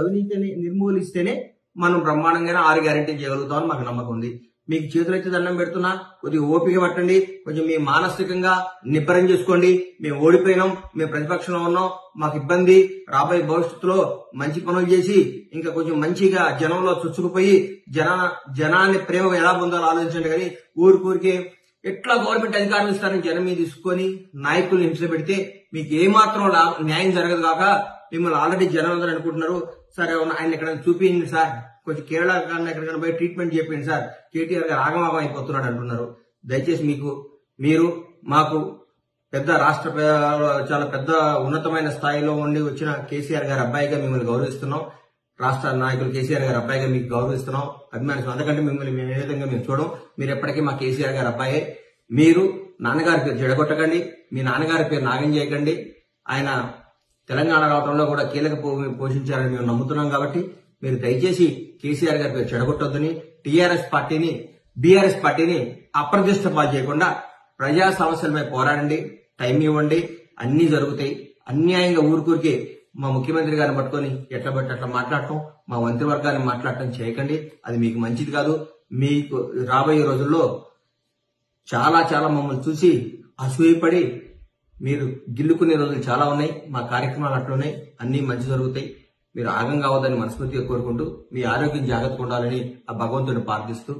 అవినీతిని నిర్మూలిస్తేనే మనం బ్రహ్మాండంగానే 6 గ్యారెంటీలు చేయగలుగుతామని మాకు నమ్మకం ఉంది. మీకు చేతులైతే దండం పెడుతున్నా, కొద్దిగా ఓపిక పట్టండి, కొంచెం మీ మానసికంగా నిబ్బరం చేసుకోండి. మేము ఓడిపోయినాం, మేము ప్రతిపక్షంలో ఉన్నాం, మాకు ఇబ్బంది, రాబోయే భవిష్యత్తులో మంచి పనులు చేసి ఇంకా కొంచెం మంచిగా జనంలో చొచ్చుకుపోయి జనాన్ని ప్రేమ ఎలా పొందాలో ఆలోచించండి. కానీ ఊరికే ఎట్లా గవర్నమెంట్ అధికారం ఇస్తారని జనం మీద తీసుకొని నాయకుల్ని హింస పెడితే మీకు ఏమాత్రం న్యాయం జరగదు కాక మిమ్మల్ని ఆల్రెడీ జనం అందరూ అనుకుంటున్నారు, సరే ఆయన ఎక్కడైనా చూపించండి సార్, కొంచెం కేరళ కన్నా ఎక్కడికైనా పోయి ట్రీట్మెంట్ చేయండి సార్, కేటీఆర్ గారు ఆగమాగం అయిపోతున్నాడు అంటున్నారు. దయచేసి మీరు మాకు పెద్ద రాష్ట్ర చాలా పెద్ద ఉన్నతమైన స్థాయిలో ఉండి వచ్చిన కేసీఆర్ గారి అబ్బాయిగా మిమ్మల్ని గౌరవిస్తున్నాం. రాష్ట్ర నాయకులు కేసీఆర్ గారి అబ్బాయిగా మీకు గౌరవిస్తున్నాం, అభిమానిస్తున్నాం. అందుకంటే మిమ్మల్ని మేము ఏ విధంగా మేము చూడం. మీరు ఎప్పటికీ మా కేసీఆర్ గారి అబ్బాయే. మీరు నాన్నగారి పేరు చెడగొట్టకండి, మీ నాన్నగారి పేరు నాగం చేయకండి. ఆయన తెలంగాణ రావడంలో కూడా కీలక పోషించారని మేము నమ్ముతున్నాం. కాబట్టి మీరు దయచేసి కేసీఆర్ గారి పేరు చెడగొట్టొద్దని, బీఆర్ఎస్ పార్టీని అప్రతిష్ట పాలు చేయకుండా ప్రజా సమస్యలపై పోరాడండి, టైం ఇవ్వండి, అన్ని జరుగుతాయి. అన్యాయంగా ఊరికే మా ముఖ్యమంత్రి గారిని పట్టుకొని ఎట్లా బట్టి అట్లా మాట్లాడటం, మా మంత్రివర్గాన్ని మాట్లాడటం చేయకండి. అది మీకు మంచిది కాదు. మీకు రాబోయే రోజుల్లో చాలా మమ్మల్ని చూసి అసూయపడి మీరు గిల్లుకునే రోజులు చాలా ఉన్నాయి. మా కార్యక్రమాలు అట్లున్నాయి, అన్ని మంచి జరుగుతాయి. మీరు ఆగం కావద్దని మనస్ఫూర్తిగా కోరుకుంటూ మీ ఆరోగ్యం జాగ్రత్తగా ఉండాలని ఆ భగవంతుని ప్రార్థిస్తూ